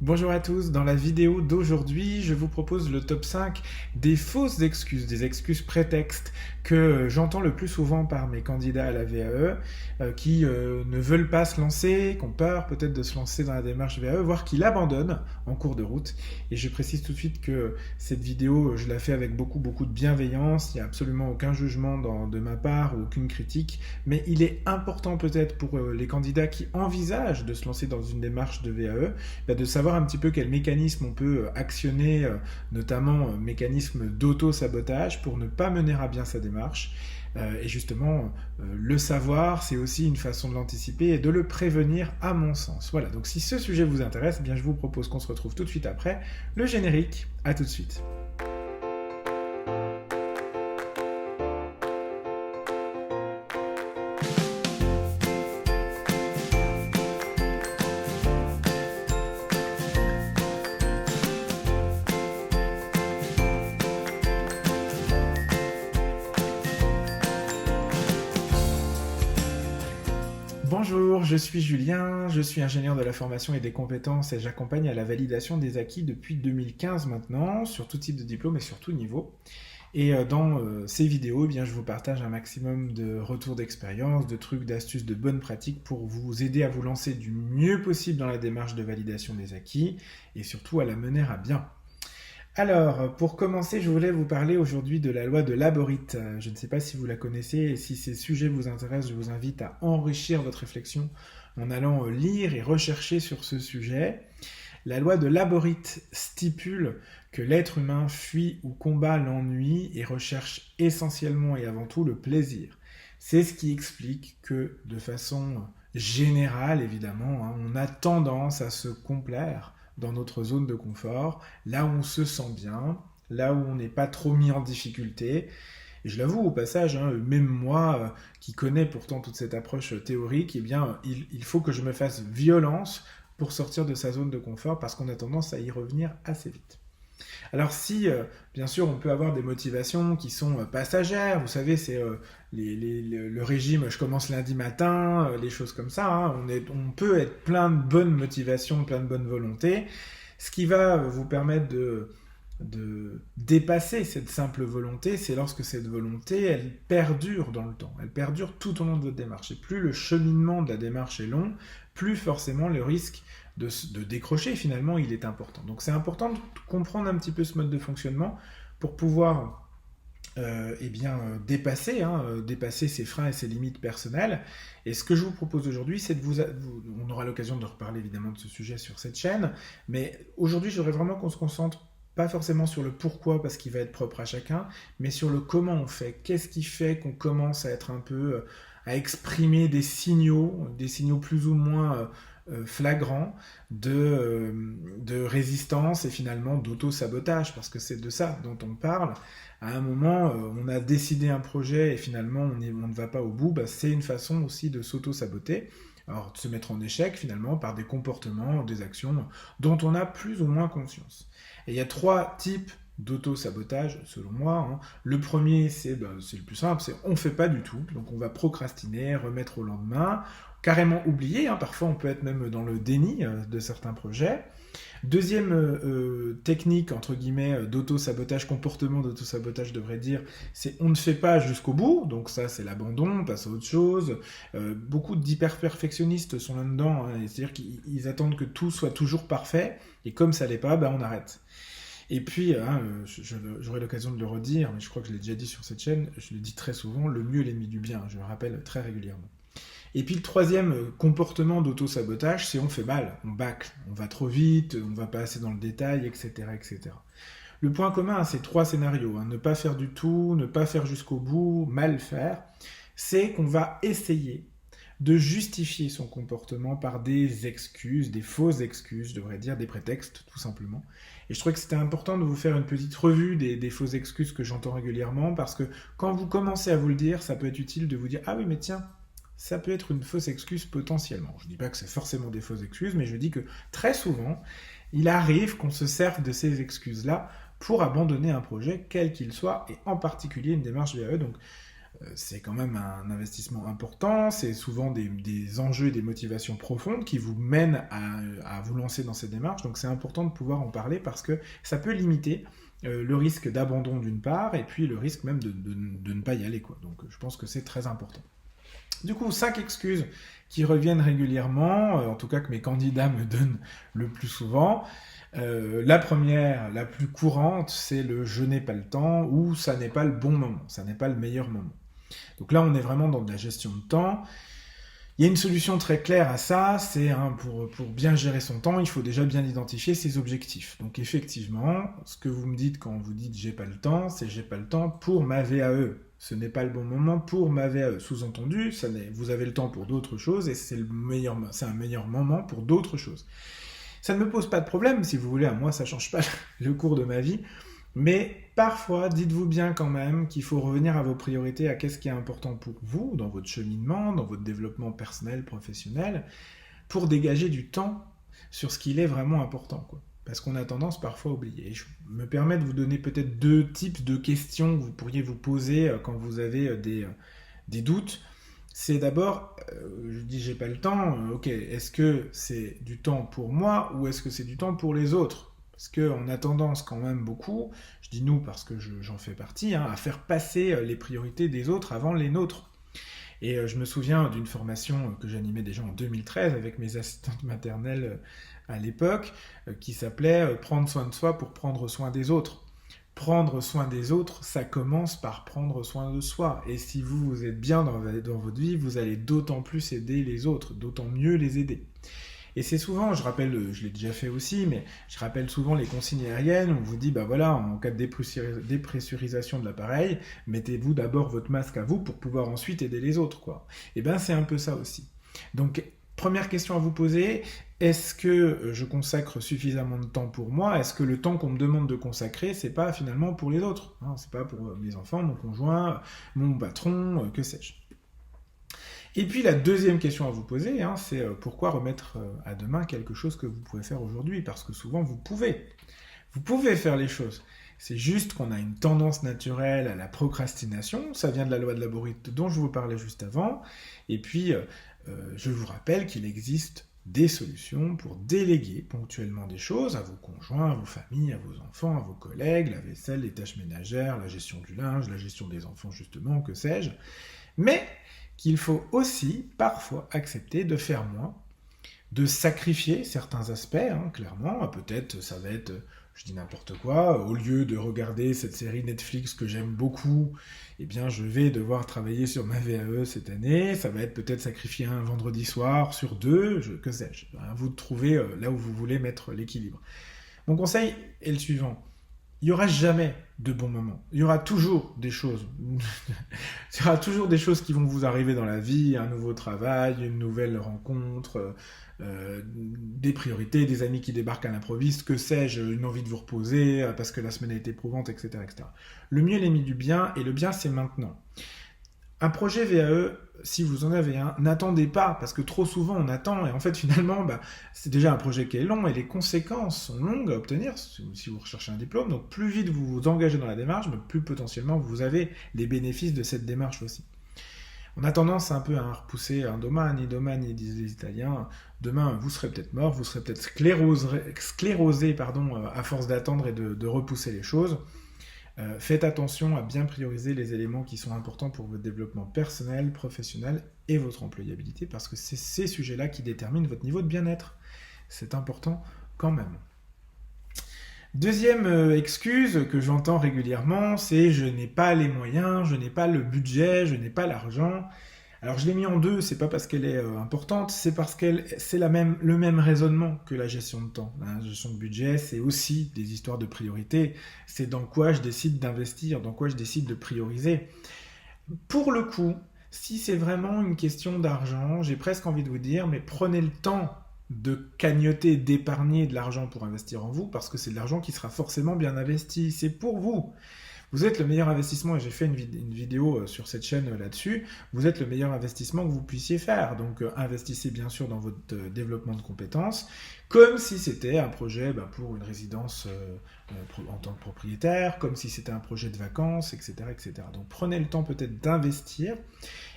Bonjour à tous, dans la vidéo d'aujourd'hui, je vous propose le top 5 des fausses excuses, des excuses prétextes que j'entends le plus souvent par mes candidats à la VAE qui ne veulent pas se lancer, qui ont peur peut-être de se lancer dans la démarche VAE, voire qui l'abandonnent en cours de route. Et je précise tout de suite que cette vidéo, je la fais avec beaucoup de bienveillance, il n'y a absolument aucun jugement de ma part ou aucune critique, mais il est important peut-être pour les candidats qui envisagent de se lancer dans une démarche de VAE, de savoir un petit peu quel mécanisme on peut actionner, notamment mécanisme d'auto-sabotage pour ne pas mener à bien sa démarche. Et justement, le savoir, c'est aussi une façon de l'anticiper et de le prévenir à mon sens. Voilà, donc si ce sujet vous intéresse, eh bien je vous propose qu'on se retrouve tout de suite après le générique. À tout de suite. Bonjour, je suis Julien, je suis ingénieur de la formation et des compétences et j'accompagne à la validation des acquis depuis 2015 maintenant, sur tout type de diplôme et sur tout niveau. Et dans ces vidéos, eh bien, je vous partage un maximum de retours d'expérience, de trucs, d'astuces, de bonnes pratiques pour vous aider à vous lancer du mieux possible dans la démarche de validation des acquis et surtout à la mener à bien. Alors, pour commencer, je voulais vous parler aujourd'hui de la loi de Laborit. Je ne sais pas si vous la connaissez et si ces sujets vous intéressent, je vous invite à enrichir votre réflexion en allant lire et rechercher sur ce sujet. La loi de Laborit stipule que l'être humain fuit ou combat l'ennui et recherche essentiellement et avant tout le plaisir. C'est ce qui explique que, de façon générale évidemment, on a tendance à se complaire dans notre zone de confort, là où on se sent bien, là où on n'est pas trop mis en difficulté. Et je l'avoue au passage, même moi, qui connais pourtant toute cette approche théorique, eh bien, il faut que je me fasse violence pour sortir de sa zone de confort, parce qu'on a tendance à y revenir assez vite. Alors si, bien sûr, on peut avoir des motivations qui sont passagères, vous savez, c'est le régime, je commence lundi matin, les choses comme ça, on peut être plein de bonnes motivations, plein de bonne volonté, ce qui va vous permettre de dépasser cette simple volonté, c'est lorsque cette volonté, elle perdure dans le temps, elle perdure tout au long de votre démarche. Et plus le cheminement de la démarche est long, plus forcément le risque de décrocher, finalement, il est important. Donc c'est important de comprendre un petit peu ce mode de fonctionnement pour pouvoir dépasser ses freins et ses limites personnelles. Et ce que je vous propose aujourd'hui, c'est on aura l'occasion de reparler évidemment de ce sujet sur cette chaîne, mais aujourd'hui, j'aimerais vraiment qu'on se concentre pas forcément sur le pourquoi, parce qu'il va être propre à chacun, mais sur le comment on fait. Qu'est-ce qui fait qu'on commence à être un peu, à exprimer des signaux plus ou moins flagrants de résistance et finalement d'auto-sabotage, parce que c'est de ça dont on parle. À un moment, on a décidé un projet et finalement on ne va pas au bout, c'est une façon aussi de s'auto-saboter. Alors, de se mettre en échec finalement par des comportements, des actions dont on a plus ou moins conscience. Et il y a 3 types d'auto-sabotage, selon moi. Le premier, c'est le plus simple, c'est on ne fait pas du tout, donc on va procrastiner, remettre au lendemain, carrément oublier, parfois on peut être même dans le déni de certains projets. Deuxième technique, entre guillemets, d'auto-sabotage, comportement d'auto-sabotage, je devrais dire, c'est on ne fait pas jusqu'au bout, donc ça c'est l'abandon, on passe à autre chose. Beaucoup d'hyper-perfectionnistes sont là-dedans, c'est-à-dire qu'ils attendent que tout soit toujours parfait, et comme ça l'est pas, on arrête. Et puis, j'aurai l'occasion de le redire, mais je crois que je l'ai déjà dit sur cette chaîne, je le dis très souvent, le mieux est l'ennemi du bien, je le rappelle très régulièrement. Et puis le troisième comportement d'auto-sabotage, c'est on fait mal, on bâcle, on va trop vite, on va pas assez dans le détail, etc. etc. Le point commun à ces 3 scénarios, ne pas faire du tout, ne pas faire jusqu'au bout, mal faire, c'est qu'on va essayer de justifier son comportement par des excuses, des fausses excuses, je devrais dire, des prétextes, tout simplement. Et je trouvais que c'était important de vous faire une petite revue des fausses excuses que j'entends régulièrement, parce que quand vous commencez à vous le dire, ça peut être utile de vous dire « Ah oui, mais tiens, ça peut être une fausse excuse potentiellement. » Je ne dis pas que c'est forcément des fausses excuses, mais je dis que très souvent, il arrive qu'on se serve de ces excuses-là pour abandonner un projet, quel qu'il soit, et en particulier une démarche VAE. Donc, c'est quand même un investissement important, c'est souvent des enjeux et des motivations profondes qui vous mènent à vous lancer dans cette démarche, donc c'est important de pouvoir en parler parce que ça peut limiter le risque d'abandon d'une part, et puis le risque même de ne pas y aller, quoi. Donc je pense que c'est très important. Du coup, 5 excuses qui reviennent régulièrement, en tout cas que mes candidats me donnent le plus souvent. La première, la plus courante, c'est le je n'ai pas le temps ou ça n'est pas le bon moment, ça n'est pas le meilleur moment. Donc là, on est vraiment dans de la gestion de temps. Il y a une solution très claire à ça, c'est pour bien gérer son temps, il faut déjà bien identifier ses objectifs. Donc effectivement, ce que vous me dites quand vous dites j'ai pas le temps, c'est j'ai pas le temps pour ma VAE. Ce n'est pas le bon moment pour ma VAE. Sous-entendu, vous avez le temps pour d'autres choses et c'est un meilleur moment pour d'autres choses. Ça ne me pose pas de problème, si vous voulez, à moi ça ne change pas le cours de ma vie, mais parfois, dites-vous bien quand même qu'il faut revenir à vos priorités, à qu'est-ce qui est important pour vous, dans votre cheminement, dans votre développement personnel, professionnel, pour dégager du temps sur ce qu'il est vraiment important, quoi. Parce qu'on a tendance parfois à oublier. Et je me permets de vous donner peut-être 2 types de questions que vous pourriez vous poser quand vous avez des doutes. C'est d'abord, je dis j'ai pas le temps, ok, est-ce que c'est du temps pour moi ou est-ce que c'est du temps pour les autres? Parce qu'on a tendance quand même beaucoup, je dis nous parce que j'en fais partie, à faire passer les priorités des autres avant les nôtres. Et je me souviens d'une formation que j'animais déjà en 2013 avec mes assistantes maternelles à l'époque, qui s'appelait Prendre soin de soi pour prendre soin des autres. Prendre soin des autres, ça commence par prendre soin de soi. Et si vous êtes bien dans votre vie, vous allez d'autant plus aider les autres, d'autant mieux les aider. Et c'est souvent, je l'ai déjà fait aussi, mais je rappelle souvent les consignes aériennes, on vous dit, bah voilà, en cas de dépressurisation de l'appareil, mettez-vous d'abord votre masque à vous pour pouvoir ensuite aider les autres, quoi. Et ben c'est un peu ça aussi. Donc, première question à vous poser, est-ce que je consacre suffisamment de temps pour moi? Est-ce que le temps qu'on me demande de consacrer, c'est pas finalement pour les autres, hein? C'est pas pour mes enfants, mon conjoint, mon patron, que sais-je. Et puis la deuxième question à vous poser, c'est pourquoi remettre à demain quelque chose que vous pouvez faire aujourd'hui? Parce que souvent vous pouvez. Vous pouvez faire les choses. C'est juste qu'on a une tendance naturelle à la procrastination. Ça vient de la loi de Laborite dont je vous parlais juste avant. Et puis, je vous rappelle qu'il existe des solutions pour déléguer ponctuellement des choses à vos conjoints, à vos familles, à vos enfants, à vos collègues, la vaisselle, les tâches ménagères, la gestion du linge, la gestion des enfants justement, que sais-je. Mais qu'il faut aussi parfois accepter de faire moins, de sacrifier certains aspects, clairement. Peut-être ça va être, je dis n'importe quoi, au lieu de regarder cette série Netflix que j'aime beaucoup, eh bien je vais devoir travailler sur ma VAE cette année. Ça va être peut-être sacrifier un vendredi soir sur 2, que sais-je. À vous de trouver là où vous voulez mettre l'équilibre. Mon conseil est le suivant. Il n'y aura jamais de bons moments. Il y aura toujours des choses. Il y aura toujours des choses qui vont vous arriver dans la vie, un nouveau travail, une nouvelle rencontre, des priorités, des amis qui débarquent à l'improviste, que sais-je, une envie de vous reposer parce que la semaine a été éprouvante, etc., etc. Le mieux est l'ennemi du bien, et le bien c'est maintenant. Un projet VAE, si vous en avez un, n'attendez pas, parce que trop souvent on attend, et en fait finalement, c'est déjà un projet qui est long, et les conséquences sont longues à obtenir, si vous recherchez un diplôme, donc plus vite vous vous engagez dans la démarche, plus potentiellement vous avez les bénéfices de cette démarche aussi. On a tendance un peu à repousser un domani, disent les Italiens, demain vous serez peut-être mort, vous serez peut-être sclérosé, à force d'attendre et de repousser les choses. Faites attention à bien prioriser les éléments qui sont importants pour votre développement personnel, professionnel et votre employabilité, parce que c'est ces sujets-là qui déterminent votre niveau de bien-être. C'est important quand même. Deuxième excuse que j'entends régulièrement, c'est je n'ai pas les moyens, je n'ai pas le budget, je n'ai pas l'argent. Alors je l'ai mis en 2, c'est pas parce qu'elle est importante, c'est parce qu'elle c'est le même raisonnement que la gestion de temps. La gestion de budget, c'est aussi des histoires de priorité. C'est dans quoi je décide d'investir, dans quoi je décide de prioriser. Pour le coup, si c'est vraiment une question d'argent, j'ai presque envie de vous dire, mais prenez le temps de cagnotter, d'épargner de l'argent pour investir en vous, parce que c'est de l'argent qui sera forcément bien investi. C'est pour vous. Vous êtes le meilleur investissement, et j'ai fait une vidéo sur cette chaîne là-dessus, vous êtes le meilleur investissement que vous puissiez faire. Donc investissez bien sûr dans votre développement de compétences, comme si c'était un projet pour une résidence en tant que propriétaire, comme si c'était un projet de vacances, etc., etc. Donc prenez le temps peut-être d'investir.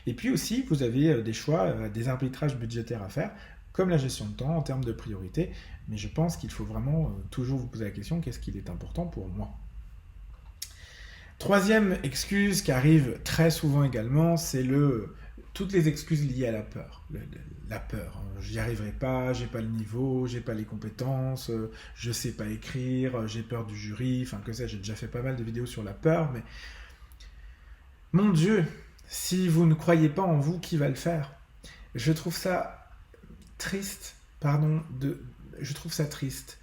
Et puis aussi, vous avez des choix, des arbitrages budgétaires à faire, comme la gestion de temps en termes de priorité. Mais je pense qu'il faut vraiment toujours vous poser la question, qu'est-ce qu'il est important pour moi? Troisième excuse qui arrive très souvent également, c'est toutes les excuses liées à la peur. La peur, j'y arriverai pas, j'ai pas le niveau, j'ai pas les compétences, je sais pas écrire, j'ai peur du jury, enfin que ça, j'ai déjà fait pas mal de vidéos sur la peur, mais mon Dieu, si vous ne croyez pas en vous, qui va le faire? Je trouve ça triste, je trouve ça triste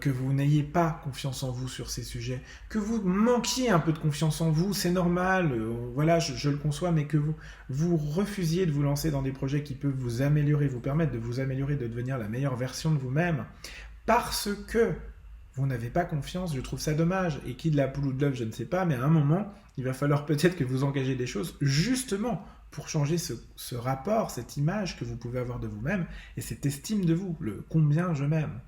que vous n'ayez pas confiance en vous sur ces sujets, que vous manquiez un peu de confiance en vous, c'est normal, voilà, je le conçois, mais que vous refusiez de vous lancer dans des projets qui peuvent vous améliorer, vous permettre de vous améliorer, de devenir la meilleure version de vous-même, parce que vous n'avez pas confiance, je trouve ça dommage. Et qui de la poule ou de l'œuf, je ne sais pas, mais à un moment, il va falloir peut-être que vous engagez des choses justement pour changer ce rapport, cette image que vous pouvez avoir de vous-même et cette estime de vous, le combien je m'aime.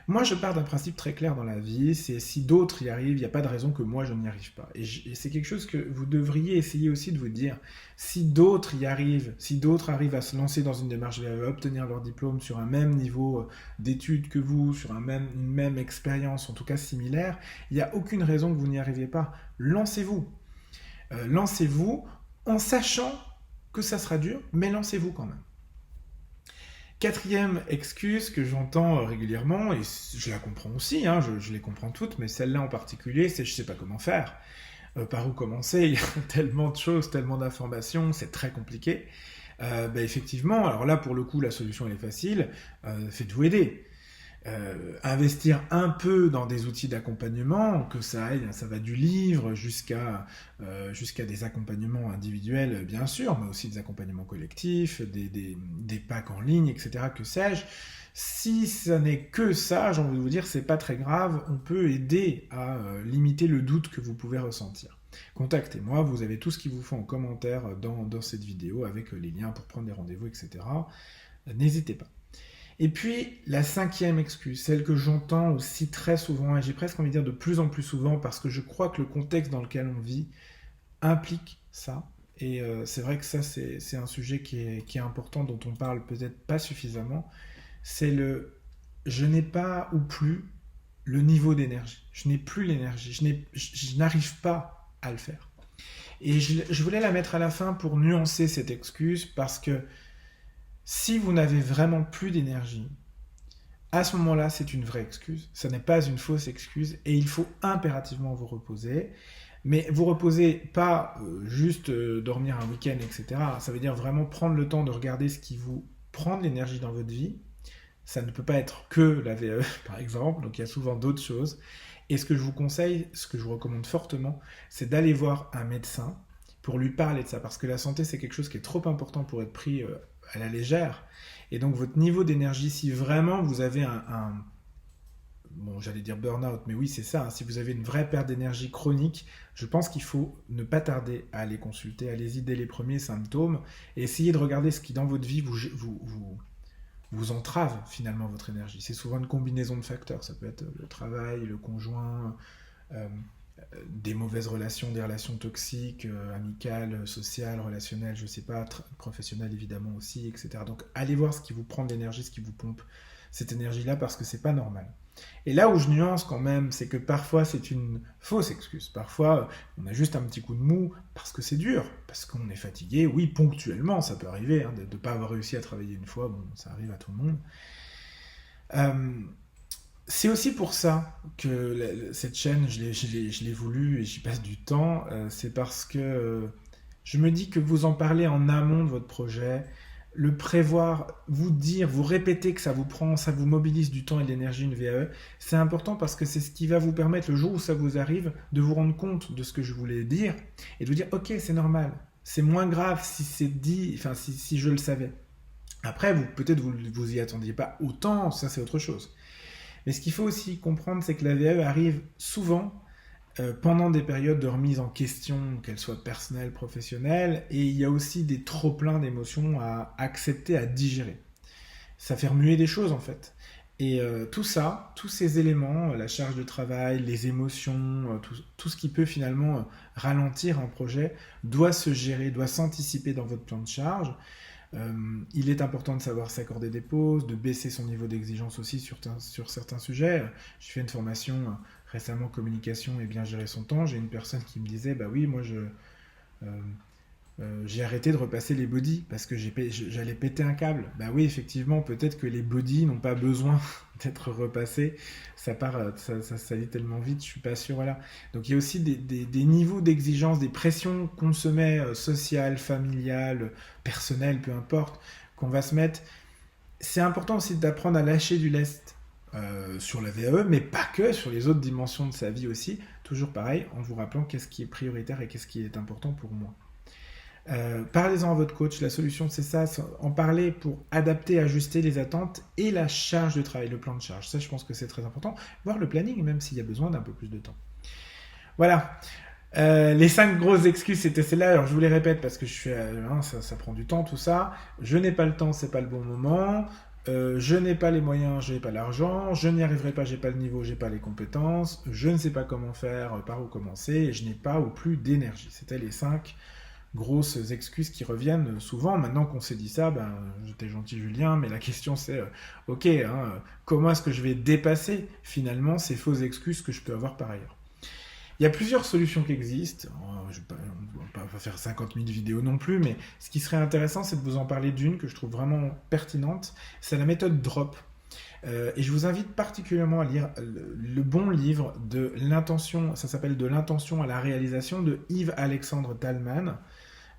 Moi, je pars d'un principe très clair dans la vie, c'est si d'autres y arrivent, il n'y a pas de raison que moi je n'y arrive pas. Et c'est quelque chose que vous devriez essayer aussi de vous dire. Si d'autres y arrivent, si d'autres arrivent à se lancer dans une démarche vers obtenir leur diplôme sur un même niveau d'études que vous, sur une même expérience, en tout cas similaire, il n'y a aucune raison que vous n'y arriviez pas. Lancez-vous. Lancez-vous en sachant que ça sera dur, mais lancez-vous quand même. Quatrième excuse que j'entends régulièrement, et je la comprends aussi, je les comprends toutes, mais celle-là en particulier, c'est je sais pas comment faire. Par où commencer? Il y a tellement de choses, tellement d'informations, c'est très compliqué. Effectivement, alors là pour le coup la solution elle est facile, faites-vous aider. Investir un peu dans des outils d'accompagnement, que ça aille, ça va du livre jusqu'à des accompagnements individuels, bien sûr, mais aussi des accompagnements collectifs, des packs en ligne, etc., que sais-je. Si ça n'est que ça, j'ai envie de vous dire, c'est pas très grave, on peut aider à limiter le doute que vous pouvez ressentir. Contactez-moi, vous avez tout ce qu'il vous faut en commentaire dans cette vidéo, avec les liens pour prendre des rendez-vous, etc. N'hésitez pas. Et puis, la cinquième excuse, celle que j'entends aussi très souvent, et j'ai presque envie de dire de plus en plus souvent, parce que je crois que le contexte dans lequel on vit implique ça. Et c'est vrai que ça, c'est un sujet qui est important, dont on parle peut-être pas suffisamment. C'est je n'ai pas ou plus le niveau d'énergie. Je n'ai plus l'énergie. Je n'arrive pas à le faire. Et je voulais la mettre à la fin pour nuancer cette excuse, parce que si vous n'avez vraiment plus d'énergie, à ce moment-là, c'est une vraie excuse. Ce n'est pas une fausse excuse et il faut impérativement vous reposer. Mais vous reposez pas juste dormir un week-end, etc. Ça veut dire vraiment prendre le temps de regarder ce qui vous prend de l'énergie dans votre vie. Ça ne peut pas être que la VAE, par exemple. Donc il y a souvent d'autres choses. Et ce que je vous conseille, ce que je vous recommande fortement, c'est d'aller voir un médecin pour lui parler de ça. Parce que la santé, c'est quelque chose qui est trop important pour être pris à la légère. Et donc votre niveau d'énergie, si vraiment vous avez bon, j'allais dire burn-out, mais oui, c'est ça, si vous avez une vraie perte d'énergie chronique, je pense qu'il faut ne pas tarder à aller consulter, allez-y dès les premiers symptômes, et essayez de regarder ce qui dans votre vie vous entrave finalement votre énergie. C'est souvent une combinaison de facteurs, ça peut être le travail, le conjoint, des mauvaises relations, des relations toxiques, amicales, sociales, relationnelles, je sais pas, professionnelles évidemment aussi, etc. Donc allez voir ce qui vous prend de l'énergie, ce qui vous pompe cette énergie-là, parce que c'est pas normal. Et là où je nuance quand même, c'est que parfois c'est une fausse excuse. Parfois on a juste un petit coup de mou parce que c'est dur, parce qu'on est fatigué. Oui, ponctuellement, ça peut arriver, de ne pas avoir réussi à travailler une fois, bon, ça arrive à tout le monde. C'est aussi pour ça que cette chaîne, je l'ai voulu et j'y passe du temps. C'est parce que je me dis que vous en parlez en amont de votre projet, le prévoir, vous dire, vous répéter que ça vous mobilise du temps et de l'énergie, une VAE, c'est important parce que c'est ce qui va vous permettre, le jour où ça vous arrive, de vous rendre compte de ce que je voulais dire et de vous dire, ok, c'est normal, c'est moins grave si c'est dit, enfin si je le savais. Après, peut-être vous y attendiez pas autant, ça c'est autre chose. Mais ce qu'il faut aussi comprendre, c'est que la VAE arrive souvent pendant des périodes de remise en question, qu'elles soient personnelles, professionnelles, et il y a aussi des trop-pleins d'émotions à accepter, à digérer. Ça fait remuer des choses en fait. Et tout ça, tous ces éléments, la charge de travail, les émotions, tout ce qui peut finalement ralentir un projet, doit se gérer, doit s'anticiper dans votre plan de charge. Il est important de savoir s'accorder des pauses, de baisser son niveau d'exigence aussi sur certains sujets. J'ai fait une formation récemment communication et bien gérer son temps. J'ai une personne qui me disait, bah oui, moi euh, j'ai arrêté de repasser les bodies parce que j'allais péter un câble. Bah oui, effectivement, peut-être que les bodies n'ont pas besoin d'être repassés. Ça part, ça allait tellement vite, je suis pas sûr. Voilà. Donc il y a aussi des niveaux d'exigence, des pressions qu'on se met, sociales, familiales, personnelles, peu importe, qu'on va se mettre. C'est important aussi d'apprendre à lâcher du lest sur la VAE, mais pas que, sur les autres dimensions de sa vie aussi. Toujours pareil, en vous rappelant qu'est-ce qui est prioritaire et qu'est-ce qui est important pour moi. Parlez-en à votre coach, la solution c'est ça, en parler pour adapter, ajuster les attentes et la charge de travail, le plan de charge. Ça je pense que c'est très important, voir le planning même s'il y a besoin d'un peu plus de temps. Voilà, les 5 grosses excuses c'était celles-là, alors je vous les répète parce que ça prend du temps tout ça. Je n'ai pas le temps, c'est pas le bon moment. Je n'ai pas les moyens, je n'ai pas l'argent, je n'y arriverai pas, j'ai pas le niveau, j'ai pas les compétences, je ne sais pas comment faire, par où commencer, et je n'ai pas ou plus d'énergie. C'était les 5 grosses excuses qui reviennent souvent. Maintenant qu'on s'est dit ça, ben, j'étais gentil Julien, mais la question c'est, ok, hein, comment est-ce que je vais dépasser finalement ces fausses excuses que je peux avoir par ailleurs. Il y a plusieurs solutions qui existent. On ne va pas faire 50 000 vidéos non plus, mais ce qui serait intéressant, c'est de vous en parler d'une que je trouve vraiment pertinente. C'est la méthode DROP. Et je vous invite particulièrement à lire le bon livre de l'intention, ça s'appelle De l'intention à la réalisation de Yves-Alexandre Talman.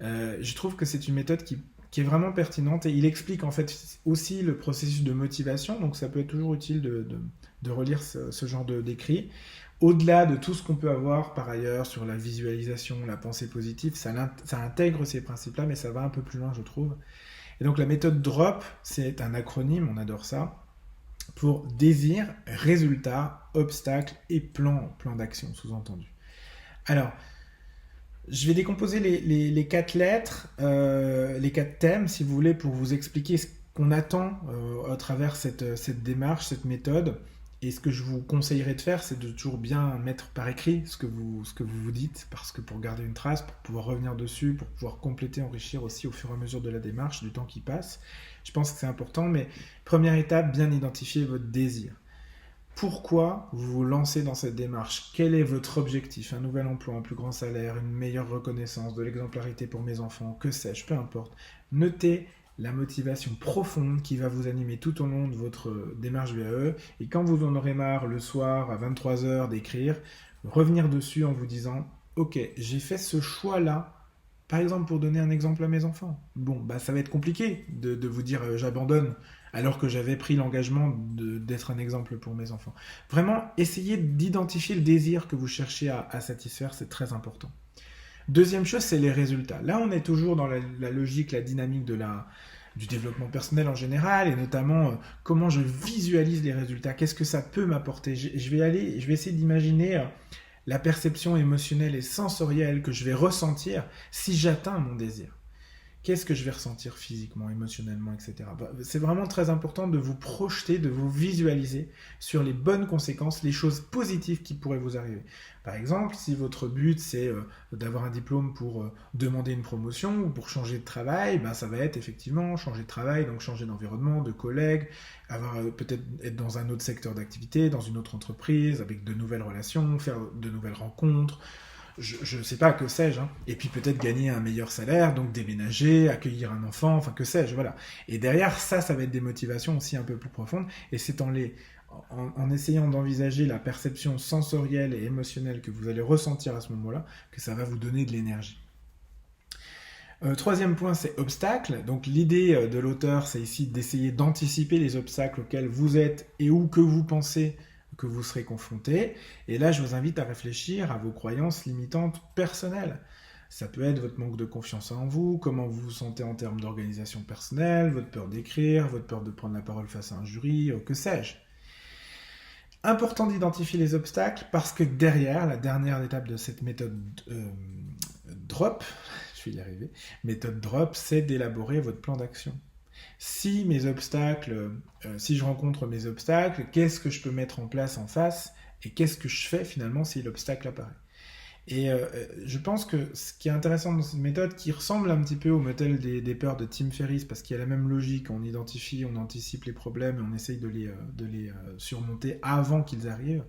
Je trouve que c'est une méthode qui est vraiment pertinente et il explique en fait aussi le processus de motivation, donc ça peut être toujours utile de relire ce genre d'écrit. Au-delà de tout ce qu'on peut avoir par ailleurs sur la visualisation, la pensée positive, ça intègre ces principes-là, mais ça va un peu plus loin, je trouve. Et donc la méthode DROP, c'est un acronyme, on adore ça, pour désir, résultat, obstacle et plan d'action, sous-entendu. Alors, je vais décomposer les 4 lettres, les 4 thèmes, si vous voulez, pour vous expliquer ce qu'on attend à travers cette démarche, cette méthode. Et ce que je vous conseillerais de faire, c'est de toujours bien mettre par écrit ce que vous dites, parce que pour garder une trace, pour pouvoir revenir dessus, pour pouvoir compléter, enrichir aussi au fur et à mesure de la démarche, du temps qui passe, je pense que c'est important. Mais première étape, bien identifier votre désir. Pourquoi vous vous lancez dans cette démarche? Quel est votre objectif? Un nouvel emploi, un plus grand salaire, une meilleure reconnaissance, de l'exemplarité pour mes enfants, que sais-je, peu importe. Notez la motivation profonde qui va vous animer tout au long de votre démarche VAE. Et quand vous en aurez marre le soir à 23h d'écrire, revenir dessus en vous disant « Ok, j'ai fait ce choix-là. » Par exemple, pour donner un exemple à mes enfants. Bon, bah ça va être compliqué de vous dire j'abandonne alors que j'avais pris l'engagement d'être un exemple pour mes enfants. Vraiment, essayez d'identifier le désir que vous cherchez à satisfaire, c'est très important. Deuxième chose, c'est les résultats. Là, on est toujours dans la logique, la dynamique du développement personnel en général, et notamment comment je visualise les résultats, qu'est-ce que ça peut m'apporter. Je vais essayer d'imaginer la perception émotionnelle et sensorielle que je vais ressentir si j'atteins mon désir. Qu'est-ce que je vais ressentir physiquement, émotionnellement, etc. C'est vraiment très important de vous projeter, de vous visualiser sur les bonnes conséquences, les choses positives qui pourraient vous arriver. Par exemple, si votre but c'est d'avoir un diplôme pour demander une promotion ou pour changer de travail, ça va être effectivement changer de travail, donc changer d'environnement, de collègues, peut-être être dans un autre secteur d'activité, dans une autre entreprise, avec de nouvelles relations, faire de nouvelles rencontres, je ne sais pas, que sais-je, hein. Et puis peut-être gagner un meilleur salaire, donc déménager, accueillir un enfant, enfin que sais-je, voilà. Et derrière, ça va être des motivations aussi un peu plus profondes, et c'est en essayant d'envisager la perception sensorielle et émotionnelle que vous allez ressentir à ce moment-là, que ça va vous donner de l'énergie. Troisième point, c'est obstacle. Donc l'idée de l'auteur, c'est ici d'essayer d'anticiper les obstacles auxquels vous êtes et où que vous pensez que vous serez confronté. Et là, je vous invite à réfléchir à vos croyances limitantes personnelles. Ça peut être votre manque de confiance en vous, comment vous vous sentez en termes d'organisation personnelle, votre peur d'écrire, votre peur de prendre la parole face à un jury, que sais-je. Important d'identifier les obstacles parce que derrière, la dernière étape de cette méthode DROP, je vais y arriver, méthode DROP, c'est d'élaborer votre plan d'action. Si je rencontre mes obstacles, qu'est-ce que je peux mettre en place en face et qu'est-ce que je fais finalement si l'obstacle apparaît. Et je pense que ce qui est intéressant dans cette méthode, qui ressemble un petit peu au modèle des peurs de Tim Ferriss, parce qu'il y a la même logique, on identifie, on anticipe les problèmes et on essaye de les surmonter avant qu'ils arrivent.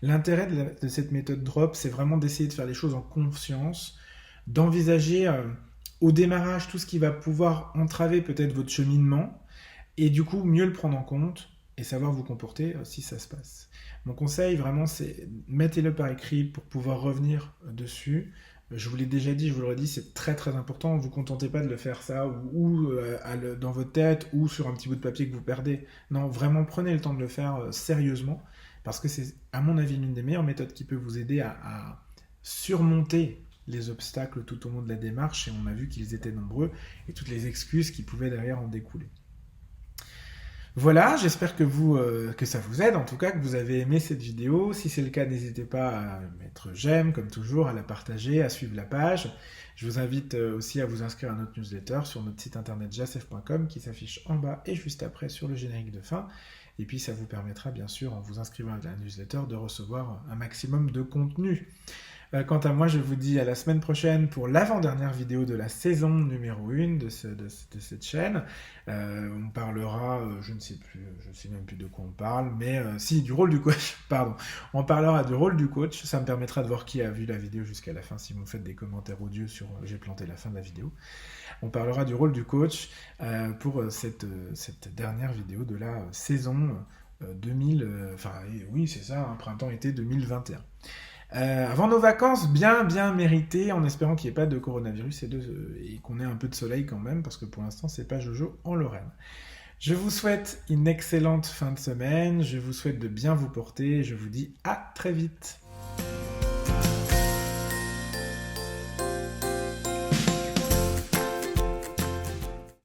L'intérêt de cette méthode DROP, c'est vraiment d'essayer de faire les choses en conscience, d'envisager au démarrage tout ce qui va pouvoir entraver peut-être votre cheminement, et du coup mieux le prendre en compte et savoir vous comporter si ça se passe. Mon conseil vraiment c'est mettez-le par écrit pour pouvoir revenir dessus. Je vous l'ai déjà dit, je vous l'aurais dit, c'est très très important. Ne vous contentez pas de le faire ça dans votre tête ou sur un petit bout de papier que vous perdez. Non, vraiment prenez le temps de le faire sérieusement parce que c'est à mon avis l'une des meilleures méthodes qui peut vous aider à surmonter les obstacles tout au long de la démarche et on a vu qu'ils étaient nombreux et toutes les excuses qui pouvaient derrière en découler. Voilà, j'espère que ça vous aide, en tout cas que vous avez aimé cette vidéo. Si c'est le cas, n'hésitez pas à mettre j'aime, comme toujours, à la partager, à suivre la page. Je vous invite aussi à vous inscrire à notre newsletter sur notre site internet jacef.com qui s'affiche en bas et juste après sur le générique de fin. Et puis ça vous permettra bien sûr, en vous inscrivant à la newsletter, de recevoir un maximum de contenu. Quant à moi, je vous dis à la semaine prochaine pour l'avant-dernière vidéo de la saison numéro 1 de cette chaîne. On parlera, je ne sais même plus de quoi on parle, mais si, du rôle du coach, pardon. On parlera du rôle du coach, ça me permettra de voir qui a vu la vidéo jusqu'à la fin, si vous me faites des commentaires audio sur j'ai planté la fin de la vidéo. On parlera du rôle du coach pour cette dernière vidéo de la saison 2000, oui c'est ça, printemps-été 2021. Avant nos vacances bien méritées, en espérant qu'il n'y ait pas de coronavirus et qu'on ait un peu de soleil quand même, parce que pour l'instant c'est pas Jojo en Lorraine. Je vous souhaite une excellente fin de semaine, je vous souhaite de bien vous porter, et je vous dis à très vite.